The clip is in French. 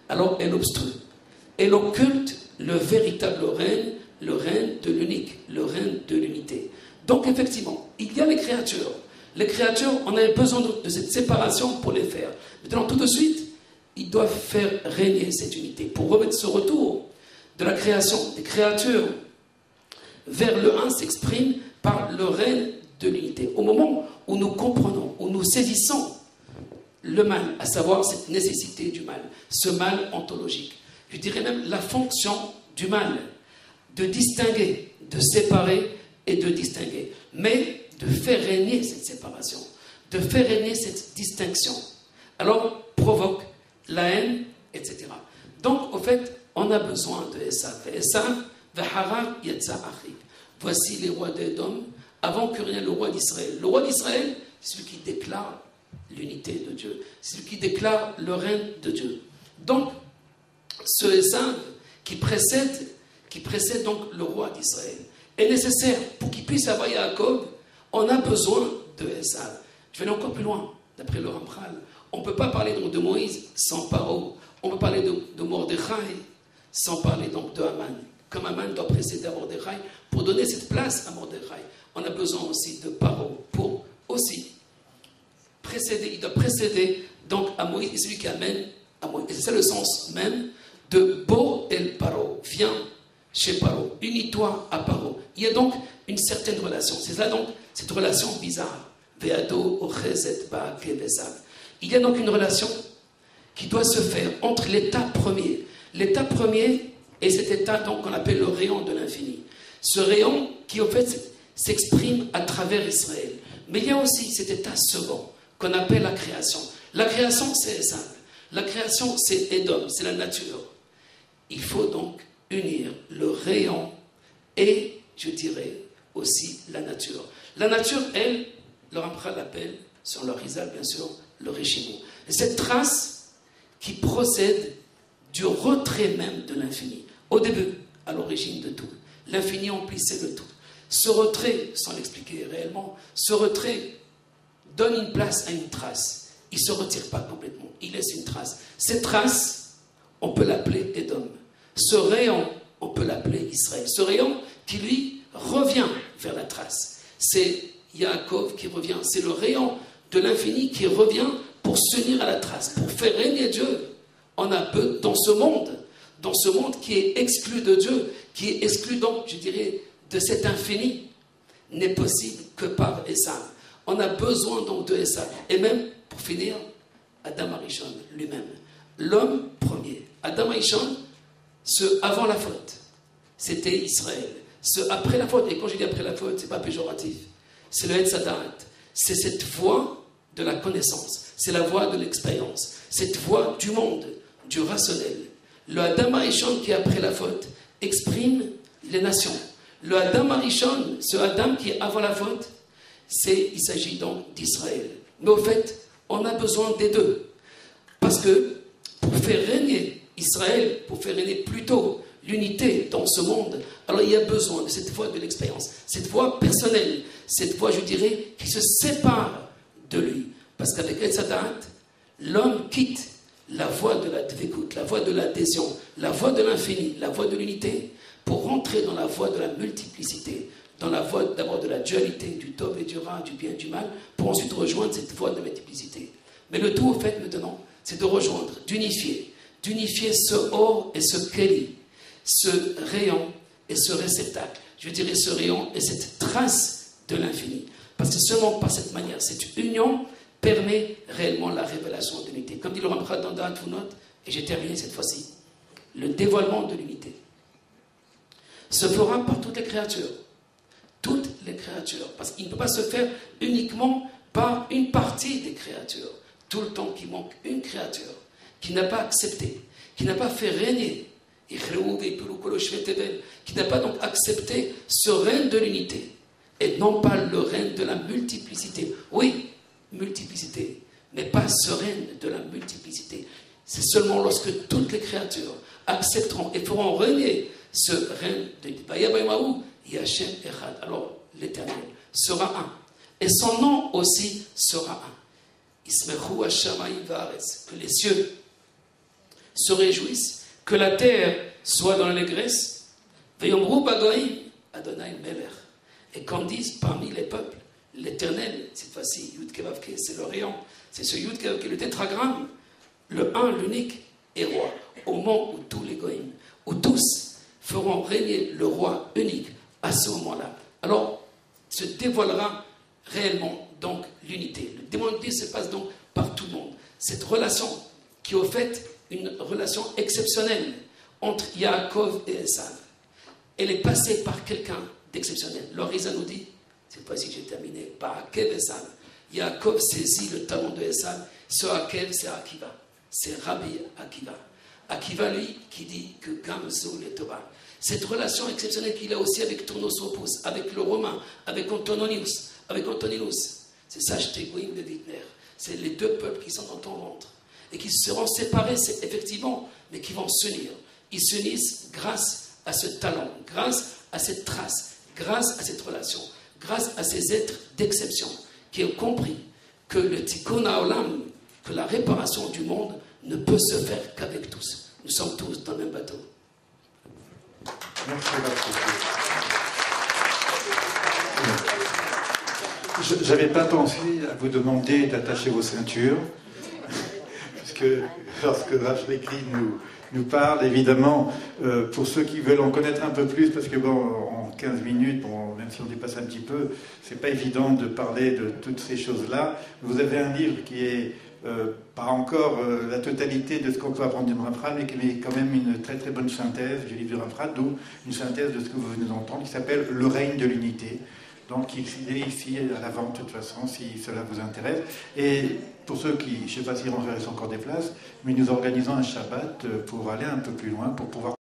alors elle obstrue. Elle occulte le véritable règne, le règne de l'unique, le règne de l'unité. Donc effectivement, il y a les créatures. Les créatures, on avait besoin de cette séparation pour les faire. Maintenant, tout de suite, ils doivent faire régner cette unité. Pour remettre ce retour de la création des créatures vers le 1 s'exprime par le règne de l'unité. Au moment où nous comprenons, où nous saisissons le mal, à savoir cette nécessité du mal, ce mal ontologique, je dirais même la fonction du mal, de distinguer, de séparer et de distinguer, mais de faire régner cette séparation, de faire régner cette distinction, alors provoque la haine, etc. Donc, au fait, on a besoin de Esav. Esav, Vahara Yatza Achib. Voici les rois d'Édom, avant que rien le roi d'Israël. Le roi d'Israël, c'est celui qui déclare l'unité de Dieu, c'est celui qui déclare le règne de Dieu. Donc, ce Esav qui précède donc le roi d'Israël est nécessaire pour qu'il puisse avoir Jacob. On a besoin de Esav. Je vais aller encore plus loin, d'après le Ramchal. On ne peut pas parler donc de Moïse sans Paro. On peut parler de Mordechai sans parler donc de Haman. Comme Haman doit précéder à Mordechai, pour donner cette place à Mordechai, on a besoin aussi de Paro pour aussi précéder. Il doit précéder donc à Moïse, et celui qui amène à Moïse. Et c'est ça le sens même de Bo el Paro. Viens chez Paro, unis-toi à Paro. Il y a donc une certaine relation. C'est ça donc cette relation bizarre. Veado ochezet ba kevesav. Il y a donc une relation qui doit se faire entre l'état premier. L'état premier est cet état donc qu'on appelle le rayon de l'infini. Ce rayon qui en fait s'exprime à travers Israël. Mais il y a aussi cet état second qu'on appelle la création. La création, c'est simple. La création, c'est Édom, c'est la nature. Il faut donc unir le rayon et, je dirais, aussi la nature. La nature, elle, le Ramchal l'appelle, sur le Rizal, bien sûr, le Réchimou. Et cette trace qui procède du retrait même de l'infini. Au début, à l'origine de tout. L'infini emplissait le tout. Ce retrait, sans l'expliquer réellement, ce retrait donne une place à une trace. Il ne se retire pas complètement, il laisse une trace. Cette trace, on peut l'appeler Édom. Ce rayon, on peut l'appeler Israël. Ce rayon qui, lui, revient vers la trace. C'est Yaakov qui revient. C'est le rayon de l'infini qui revient pour s'unir à la trace, pour faire régner Dieu. On a peu dans ce monde qui est exclu de Dieu, qui est exclu donc, je dirais, de cet infini, n'est possible que par Esav. On a besoin donc de Esav. Et même, pour finir, Adam Arishon lui-même, l'homme premier. Adam Arishon, ce avant la faute, c'était Israël. Ce après la faute, et quand je dis après la faute, ce n'est pas péjoratif, c'est le Hetzadat. C'est cette voie de la connaissance, c'est la voie de l'expérience, cette voie du monde, du rationnel. Le Adam Arishon qui est après la faute exprime les nations. Le Adam Arishon, ce Adam qui est avant la faute, il s'agit donc d'Israël. Mais au fait, on a besoin des deux. Parce que pour faire régner Israël, pour faire régner plutôt l'unité dans ce monde, alors il y a besoin de cette voie de l'expérience, cette voie personnelle, cette voie, je dirais, qui se sépare de lui. Parce qu'avec Etzadat, l'homme quitte la voie de la dvékout, la voie de l'adhésion, la voie de l'infini, la voie de l'unité, pour rentrer dans la voie de la multiplicité, dans la voie d'abord de la dualité, du tov et du ra, du bien et du mal, pour ensuite rejoindre cette voie de multiplicité. Mais le tout, au fait, maintenant, c'est de rejoindre, d'unifier ce or et ce keli, ce rayon et ce réceptacle. Je dirais ce rayon et cette trace de l'infini. Parce que seulement par cette manière, cette union permet réellement la révélation de l'unité. Comme dit le Ramchal dans Da'at Vunot, et j'ai terminé cette fois-ci, le dévoilement de l'unité se fera par toutes les créatures. Toutes les créatures. Parce qu'il ne peut pas se faire uniquement par une partie des créatures. Tout le temps qu'il manque une créature qui n'a pas accepté, qui n'a pas fait régner, qui n'a pas donc accepté ce règne de l'unité, et non pas le règne de la multiplicité. Oui, multiplicité, mais pas ce règne de la multiplicité. C'est seulement lorsque toutes les créatures accepteront et feront régner ce règne de Yashem Echad. Alors l'Éternel sera un. Et son nom aussi sera un. Ismechu Hashamayim Va'aretz. Que les cieux se réjouissent, que la terre soit dans l'allégresse. Veyomru bagoïm, Adonai Melech. Et qu'en disent parmi les peuples, l'Éternel, cette fois-ci, Yud Kevavke, c'est l'Orient, c'est ce Yud Kevavke, le tétragramme, le un, l'unique, est roi, au moment où tous les goïms, où tous feront régner le roi unique à ce moment-là. Alors, se dévoilera réellement donc l'unité. Le démon d'unité se passe donc par tout le monde. Cette relation qui est au fait une relation exceptionnelle entre Yaakov et Esav, elle est passée par quelqu'un d'exceptionnel. L'Orisa nous dit, cette fois-ci j'ai terminé, par Akev Esav. Yaakov saisit le talon de Esav, ce Akev c'est Akiva, c'est Rabbi Akiva. Akiva lui qui dit que Gamzo le Torah. Cette relation exceptionnelle qu'il a aussi avec Tournosopus, avec le Romain, avec Antoninus, c'est ça, Shtegoïm de Wittner. C'est les deux peuples qui sont dans ton ventre et qui seront séparés, c'est effectivement, mais qui vont s'unir. Ils s'unissent grâce à ce talent, grâce à cette trace, grâce à cette relation, grâce à ces êtres d'exception qui ont compris que le Tikkun Haolam, que la réparation du monde ne peut se faire qu'avec tous. Nous sommes tous dans le même bateau. Merci beaucoup. Je n'avais pas pensé à vous demander d'attacher vos ceintures, puisque lorsque Rach Lekri nous parle, évidemment, pour ceux qui veulent en connaître un peu plus, parce que bon, en 15 minutes, bon, même si on dépasse un petit peu, c'est pas évident de parler de toutes ces choses-là. Vous avez un livre qui est pas encore la totalité de ce qu'on peut apprendre du Ramchal, mais qui est quand même une très très bonne synthèse du livre du Ramchal, d'où une synthèse de ce que vous venez d'entendre, qui s'appelle Le règne de l'unité. Donc il est ici à la vente de toute façon, si cela vous intéresse. Et pour ceux qui, je ne sais pas s'il en reste encore des places, mais nous organisons un Shabbat pour aller un peu plus loin, pour pouvoir